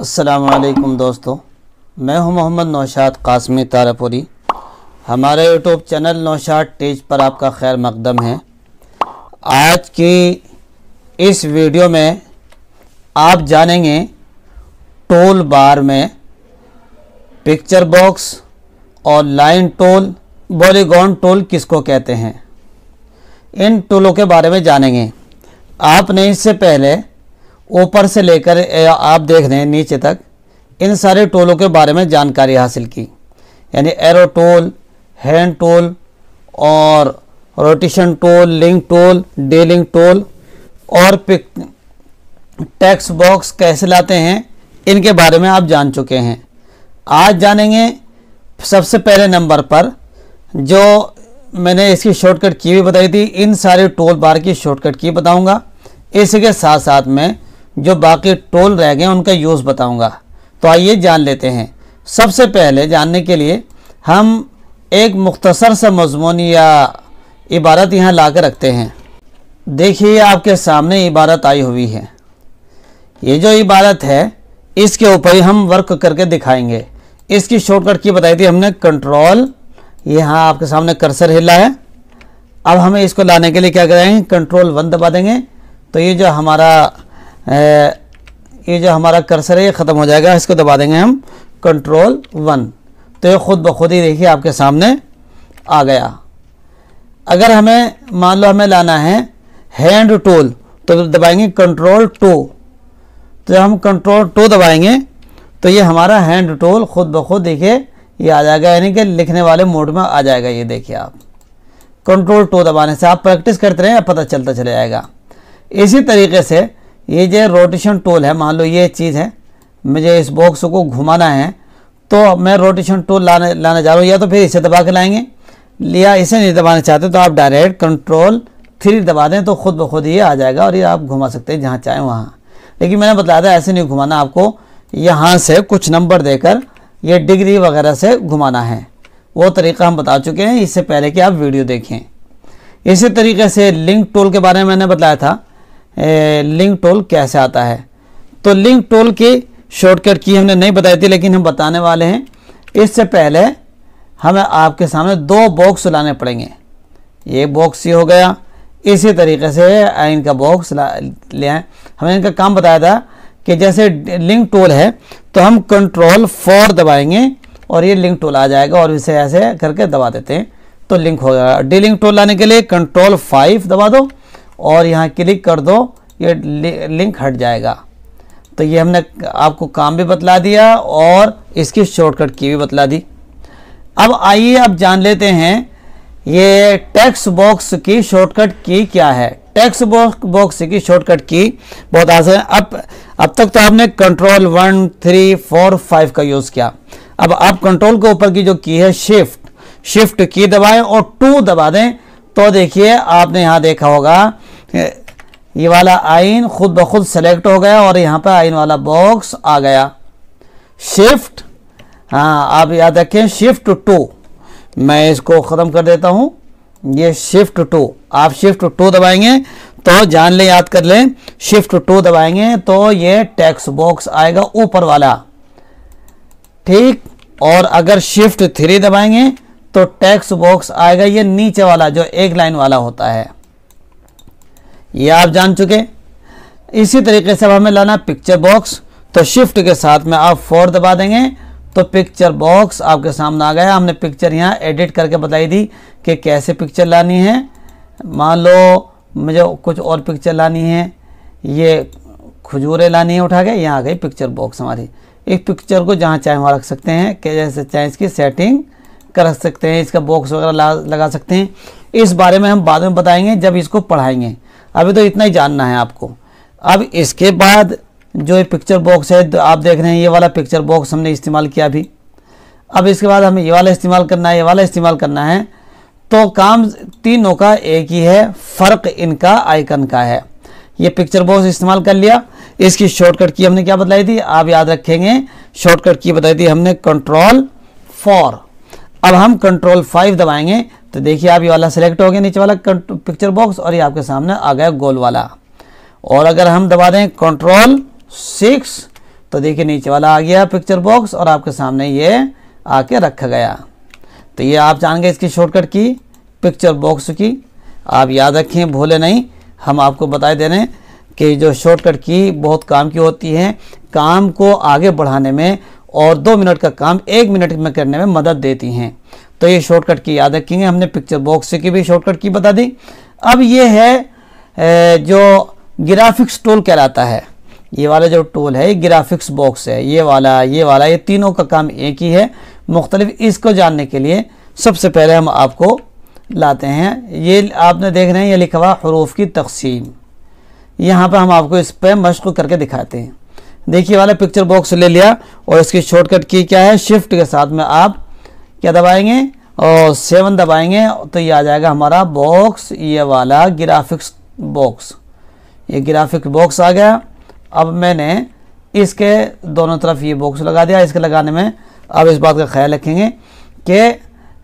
अस्सलामुअलैकुम दोस्तों, मैं हूं मोहम्मद नौशाद कासमी तारापुरी। हमारे यूट्यूब चैनल नौशाद टेज पर आपका खैर मकदम है। आज की इस वीडियो में आप जानेंगे टूल बार में पिक्चर बॉक्स और लाइन टूल, पॉलीगॉन टूल किसको कहते हैं, इन टूलों के बारे में जानेंगे। आपने इससे पहले ऊपर से लेकर आप देख रहे हैं नीचे तक इन सारे टूलों के बारे में जानकारी हासिल की, यानी एरो टूल, हैंड टूल और rotation tool, link tool, delink tool और टेक्स्ट बॉक्स कैसे लाते हैं, इनके बारे में आप जान चुके हैं। आज जानेंगे सबसे पहले नंबर पर जो मैंने इसकी शॉर्टकट की भी बताई थी, इन सारे टूल बार की शॉर्टकट की बताऊंगा। इसके साथ साथ में जो बाकी टूल रह गए उनका यूज़ बताऊंगा। तो आइए जान लेते हैं। सबसे पहले जानने के लिए हम एक मुख्तसर सा मज़मून या इबारत यहाँ ला कर रखते हैं। देखिए आपके सामने इबारत आई हुई है। ये जो इबारत है इसके ऊपर ही हम वर्क करके दिखाएंगे। इसकी शॉर्टकट की बताई थी हमने, कंट्रोल, यहाँ आपके सामने कर्सर हिला है। अब हमें इसको लाने के लिए क्या करेंगे, कंट्रोल 1 दबा देंगे तो ये जो हमारा कर्सर है ये ख़त्म हो जाएगा। इसको दबा देंगे हम कंट्रोल 1 तो ये खुद ब खुद ही देखिए आपके सामने आ गया। अगर हमें मान लो हमें लाना है हैंड टूल तो दबाएंगे कंट्रोल 2। तो जब हम कंट्रोल 2 दबाएंगे तो ये हमारा हैंड टूल खुद ब खुद देखिए ये आ जाएगा, यानी कि लिखने वाले मोड में आ जाएगा। ये देखिए आप कंट्रोल 2 दबाने से आप प्रैक्टिस करते रहें, पता चलता चला जाएगा। इसी तरीके से ये जो रोटेशन टूल है, मान लो ये चीज़ है, मुझे इस बॉक्स को घुमाना है तो मैं रोटेशन टूल लाने जा रहा हूँ, या तो फिर इसे दबा के लाएंगे, या इसे नहीं दबाना चाहते तो आप डायरेक्ट कंट्रोल 3 दबा दें तो खुद ब खुद ये आ जाएगा और ये आप घुमा सकते हैं जहाँ चाहें वहाँ। लेकिन मैंने बताया था ऐसे नहीं घुमाना, आपको यहाँ से कुछ नंबर देकर ये डिग्री वगैरह से घुमाना है। वो तरीका हम बता चुके हैं इससे पहले कि आप वीडियो देखें। इसी तरीके से लिंक टूल के बारे में मैंने बताया था, लिंक टूल कैसे आता है। तो लिंक टूल की शॉर्टकट की हमने नहीं बताई थी, लेकिन हम बताने वाले हैं। इससे पहले हमें आपके सामने 2 बॉक्स लाने पड़ेंगे। ये बॉक्स ये हो गया, इसी तरीके से इनका बॉक्स ले आए। हमने इनका काम बताया था कि जैसे लिंक टूल है तो हम कंट्रोल 4 दबाएंगे और ये लिंक टूल आ जाएगा, और इसे ऐसे करके दबा देते हैं तो लिंक हो जाएगा। डीलिंक टूल लाने के लिए कंट्रोल 5 दबा दो और यहाँ क्लिक कर दो, ये लिंक हट जाएगा। तो ये हमने आपको काम भी बतला दिया और इसकी शॉर्टकट की भी बतला दी। अब आइए अब जान लेते हैं ये टेक्स्ट बॉक्स की शॉर्टकट की क्या है। टेक्स्ट बॉक्स की शॉर्टकट की बहुत आसान है। अब तक तो आपने कंट्रोल 1, 3, 4, 5 का यूज़ किया। अब आप कंट्रोल के ऊपर की जो की है शिफ्ट की दबाएं और 2 दबा दें तो देखिए आपने यहाँ देखा होगा ये वाला आइन खुद ब खुद सेलेक्ट हो गया और यहाँ पर आइन वाला बॉक्स आ गया। शिफ्ट, हाँ आप याद रखें शिफ्ट 2, मैं इसको ख़त्म कर देता हूँ। ये शिफ्ट 2, आप शिफ्ट 2 दबाएंगे तो जान लें, याद कर लें, शिफ्ट 2 दबाएंगे तो ये टेक्स्ट बॉक्स आएगा ऊपर वाला, ठीक। और अगर शिफ्ट 3 दबाएंगे तो टेक्स्ट बॉक्स आएगा ये नीचे वाला जो एक लाइन वाला होता है। ये आप जान चुके। इसी तरीके से अब हमें लाना पिक्चर बॉक्स, तो शिफ्ट के साथ में आप 4 दबा देंगे तो पिक्चर बॉक्स आपके सामने आ गया। हमने पिक्चर यहाँ एडिट करके बताई थी कि कैसे पिक्चर लानी है। मान लो मुझे कुछ और पिक्चर लानी है, ये खजूरें लानी है उठा के, यहाँ आ गई पिक्चर बॉक्स हमारी। इस पिक्चर को जहाँ चाहे वहाँ रख सकते हैं, कि जैसे चाहे इसकी सेटिंग कर सकते हैं, इसका बॉक्स वगैरह लगा सकते हैं। इस बारे में हम बाद में बताएंगे जब इसको पढ़ाएंगे, अभी तो इतना ही जानना है आपको। अब इसके बाद जो ये पिक्चर बॉक्स है तो आप देख रहे हैं ये वाला पिक्चर बॉक्स हमने इस्तेमाल किया अभी। अब इसके बाद हमें ये वाला इस्तेमाल करना है, ये वाला इस्तेमाल करना है। तो काम तीनों का एक ही है, फ़र्क इनका आइकन का है। ये पिक्चर बॉक्स इस्तेमाल कर लिया। इसकी शॉर्टकट की हमने क्या बतलाई थी, आप याद रखेंगे, शॉर्टकट की बताई थी हमने कंट्रोल 4। अब हम कंट्रोल 5 दबाएंगे तो देखिए आप ये वाला सेलेक्ट हो गया नीचे वाला पिक्चर बॉक्स और ये आपके सामने आ गया गोल वाला। और अगर हम दबा दें कंट्रोल 6 तो देखिए नीचे वाला आ गया पिक्चर बॉक्स और आपके सामने ये आके रखा गया। तो ये आप जान गए इसकी शॉर्टकट की पिक्चर बॉक्स की। आप याद रखें, भूले नहीं। हम आपको बता दे रहे हैं कि जो शॉर्टकट की बहुत काम की होती है, काम को आगे बढ़ाने में और 2 मिनट का काम 1 मिनट में करने में मदद देती हैं। तो ये शॉर्टकट की याद रखेंगे। हमने पिक्चर बॉक्स की भी शॉर्टकट की बता दी। अब ये है जो ग्राफिक्स टूल कहलाता है। ये वाला जो टूल है ग्राफिक्स बॉक्स है, ये वाला ये तीनों का काम एक ही है। मुख्तलिफ इसको जानने के लिए सबसे पहले हम आपको लाते हैं, ये आपने देख रहे हैं ये लिखा हुआ हुरूफ की तकसीम। यहाँ पर हम आपको इस पर मश्क करके दिखाते हैं। देखिए वाला पिक्चर बॉक्स ले लिया और इसकी शॉर्टकट की क्या है, शिफ्ट के साथ में आप क्या दबाएंगे और 7 दबाएंगे तो ये आ जाएगा हमारा बॉक्स, ये वाला ग्राफिक्स बॉक्स। ये ग्राफिक बॉक्स आ गया। अब मैंने इसके दोनों तरफ ये बॉक्स लगा दिया। इसके लगाने में अब इस बात का ख्याल रखेंगे कि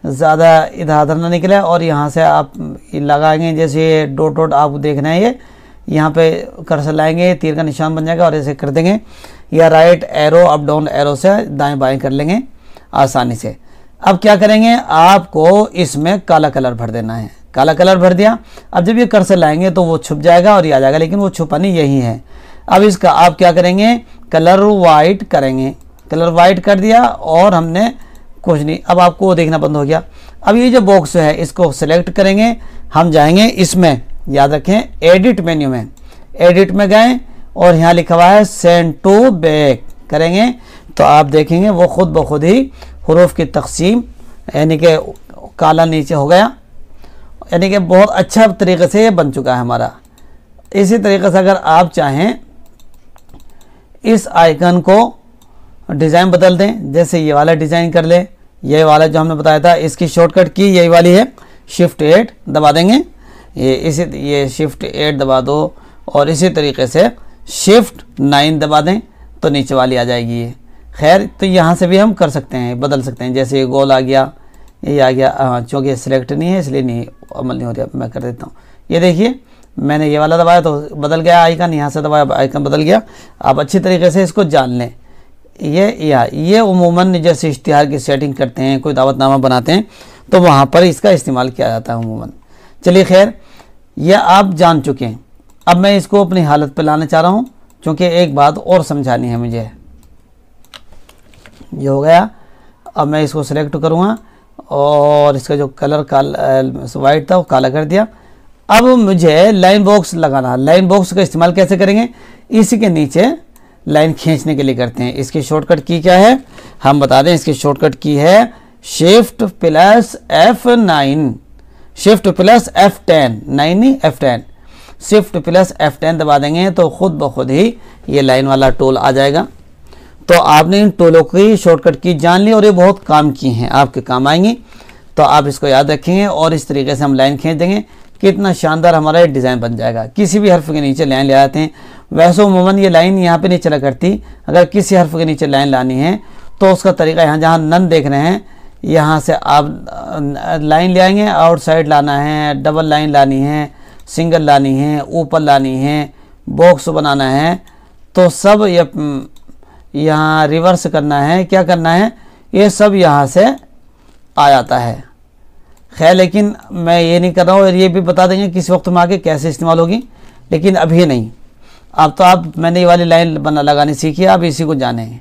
ज़्यादा इधर उधर ना निकले और यहाँ से आप लगाएंगे, जैसे डॉट डॉट आप देख रहे हैं ये यहाँ पे कर्सर लाएंगे, तीर का निशान बन जाएगा और ऐसे कर देंगे, या right arrow up down arrow से दाएं बाएं कर लेंगे आसानी से। अब क्या करेंगे, आपको इसमें काला कलर भर देना है। काला कलर भर दिया। अब जब ये कर्सर लाएंगे तो वो छुप जाएगा और ये आ जाएगा, लेकिन वो छुपानी यही है। अब इसका आप क्या करेंगे, कलर वाइट करेंगे। कलर वाइट कर दिया और हमने कुछ नहीं, अब आपको वो देखना बंद हो गया। अब ये जो बॉक्स है इसको सेलेक्ट करेंगे, हम जाएंगे इसमें, याद रखें एडिट मेन्यू में, एडिट में गए और यहाँ लिखा हुआ है सेंड टू बैक करेंगे तो आप देखेंगे वो खुद ब खुद ही हुरूफ की तकसीम यानी कि काला नीचे हो गया, यानी कि बहुत अच्छा तरीके से ये बन चुका है हमारा। इसी तरीके से अगर आप चाहें इस आइकन को डिज़ाइन बदल दें, जैसे ये वाला डिज़ाइन कर ले, ये वाला जो हमने बताया था इसकी शॉर्टकट की यही वाली है, शिफ्ट 8 दबा देंगे, ये शिफ्ट 8 दबा दो और इसी तरीके से शिफ्ट 9 दबा दें तो नीचे वाली आ जाएगी ये। खैर तो यहाँ से भी हम कर सकते हैं, बदल सकते हैं, जैसे ये गोल आ गया, ये आ गया। हाँ चूँकि सिलेक्ट नहीं है इसलिए नहीं अमल नहीं हो रहा, मैं कर देता हूँ। ये देखिए मैंने ये वाला दबाया तो बदल गया आइकन, यहाँ से दबाया आइकन बदल गया। आप अच्छी तरीके से इसको जान लें। ये उमूमन जैसे इश्तिहार की सेटिंग करते हैं, कोई दावतनामा बनाते हैं तो वहाँ पर इसका इस्तेमाल किया जाता है उमूमन। चलिए खैर ये आप जान चुके हैं। अब मैं इसको अपनी हालत पर लाना चाह रहा हूँ, क्योंकि एक बात और समझानी है मुझे। ये हो गया। अब मैं इसको सिलेक्ट करूँगा और इसका जो कलर वाइट था वो काला कर दिया। अब मुझे लाइन बॉक्स लगाना। लाइन बॉक्स का इस्तेमाल कैसे करेंगे, इसी के नीचे लाइन खींचने के लिए करते हैं। इसकी शॉर्टकट की क्या है हम बता दें, इसकी शॉर्टकट की है shift plus F9, shift plus F10, 9 नहीं F10, शिफ्ट प्लस F10 दबा देंगे तो खुद ब खुद ही ये लाइन वाला टूल आ जाएगा। तो आपने इन टूलों की शॉर्टकट की जान ली और ये बहुत काम की हैं, आपके काम आएंगी। तो आप इसको याद रखेंगे और इस तरीके से हम लाइन खींच देंगे, कितना शानदार हमारा ये डिज़ाइन बन जाएगा। किसी भी हर्फ के नीचे लाइन ले आते हैं, वैसे उमूमन ये लाइन यहाँ पे नहीं चला करती। अगर किसी हर्फ के नीचे लाइन लानी है तो उसका तरीका यहाँ जहाँ नन देख रहे हैं यहाँ से आप लाइन ले आएंगे, आउटसाइड लाना है, डबल लाइन लानी है, सिंगल लानी है, ऊपर लानी है, बॉक्स बनाना है, तो सब ये यहाँ रिवर्स करना है, क्या करना है, ये सब यहाँ से आ जाता है। खैर लेकिन मैं ये नहीं कर रहा हूँ और ये भी बता देंगे किस वक्त में आगे कैसे इस्तेमाल होगी, लेकिन अभी नहीं। अब तो मैंने ये वाली लाइन लगानी सीखी है, अब इसी को जानेंगे।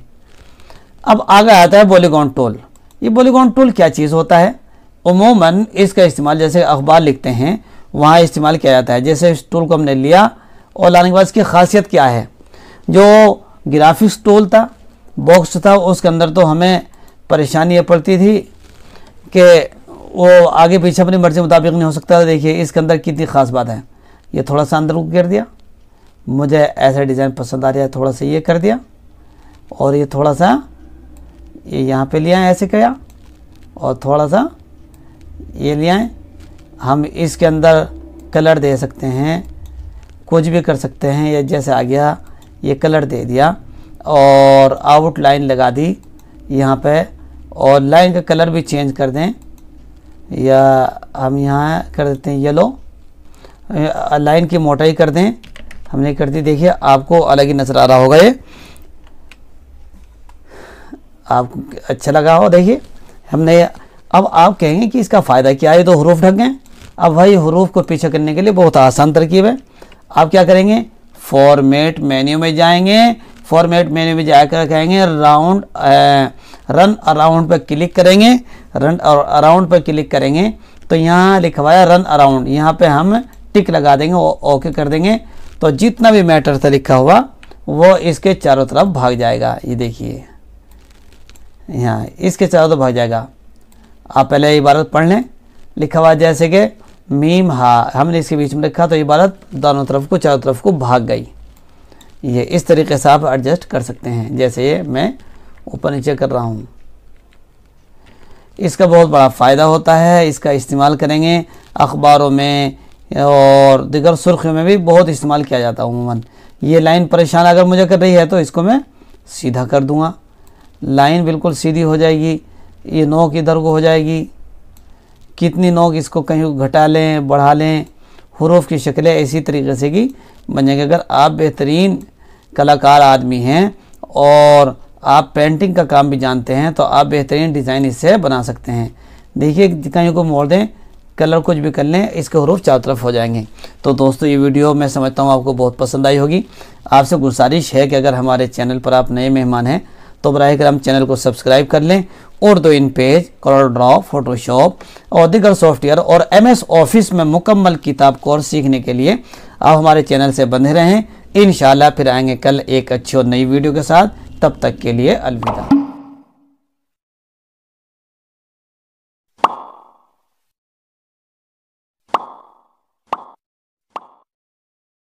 अब आगे आता है पॉलीगॉन टूल। ये पॉलीगॉन टूल क्या चीज़ होता है, उमूमन इसका इस्तेमाल जैसे अखबार लिखते हैं वहाँ इस्तेमाल किया जाता है। जैसे इस टूल को हमने लिया और लाने के बाद इसकी खासियत क्या है, जो ग्राफिक्स टूल था, बॉक्स था, उसके अंदर तो हमें परेशानी ये पड़ती थी कि वो आगे पीछे अपनी मर्जी मुताबिक नहीं हो सकता था। देखिए इसके अंदर कितनी ख़ास बात है, ये थोड़ा सा अंदर को कर दिया, मुझे ऐसा डिज़ाइन पसंद आ रहा है, थोड़ा सा ये कर दिया और ये थोड़ा सा ये यहाँ पे लिया है ऐसे किया और थोड़ा सा ये लिया है। हम इसके अंदर कलर दे सकते हैं, कुछ भी कर सकते हैं। ये जैसे आ गया ये कलर दे दिया और आउट लाइन लगा दी यहाँ पे, और लाइन का कलर भी चेंज कर दें, या हम यहाँ कर देते हैं येलो, लाइन की मोटाई कर दें, हमने कर दी। देखिए आपको अलग ही नज़र आ रहा होगा ये। आपको अच्छा लगा हो। देखिए हमने, अब आप कहेंगे कि इसका फ़ायदा क्या है, ये तो हरूफ ढक गए। अब भाई हरूफ को पीछे करने के लिए बहुत आसान तरकीब है। आप क्या करेंगे, फॉर्मेट मेन्यू में जाएंगे, फॉर्मेट मेन्यू में जाकर कहेंगे रन अराउंड पर क्लिक करेंगे। रन अराउंड पर क्लिक करेंगे तो यहाँ लिखा हुआ है रन अराउंड, यहाँ पे हम टिक लगा देंगे, ओके कर देंगे। तो जितना भी मैटर था लिखा हुआ वो इसके चारों तरफ भाग जाएगा। ये देखिए यहाँ इसके चारों तरफ भाग जाएगा। आप पहले इबारत पढ़ लें, लिखा हुआ जैसे कि मीम हा, हमने इसके बीच में लिखा तो इबारत दोनों तरफ को, चारों तरफ को भाग गई। ये इस तरीके से आप एडजस्ट कर सकते हैं, जैसे ये मैं ऊपर नीचे कर रहा हूँ। इसका बहुत बड़ा फ़ायदा होता है, इसका इस्तेमाल करेंगे अखबारों में और दिगर सुर्खियों में भी बहुत इस्तेमाल किया जाता है अमूमन। ये लाइन परेशान अगर मुझे कर रही है तो इसको मैं सीधा कर दूंगा, लाइन बिल्कुल सीधी हो जाएगी। ये नोक इधर को हो जाएगी, कितनी नोक इसको कहीं घटा लें बढ़ा लें, हुरूफ की शक्लें इसी तरीके से की बन जाएंगी। अगर आप बेहतरीन कलाकार आदमी हैं और आप पेंटिंग का काम भी जानते हैं तो आप बेहतरीन डिज़ाइन इससे बना सकते हैं। देखिए कहीं को मोड़ दें, कलर कुछ भी कर लें, इसके हुरूफ चारों तरफ हो जाएंगे। तो दोस्तों ये वीडियो मैं समझता हूँ आपको बहुत पसंद आई होगी। आपसे गुजारिश है कि अगर हमारे चैनल पर आप नए मेहमान हैं तो बराए करम चैनल को सब्सक्राइब कर लें। उर्दू इन पेज, कलर ड्रॉ, फोटोशॉप और दीगर सॉफ्टवेयर और MS ऑफिस में मुकम्मल किताब कोर्स सीखने के लिए आप हमारे चैनल से बंधे रहें। इंशाल्लाह फिर आएंगे कल एक अच्छी और नई वीडियो के साथ। तब तक के लिए अलविदा।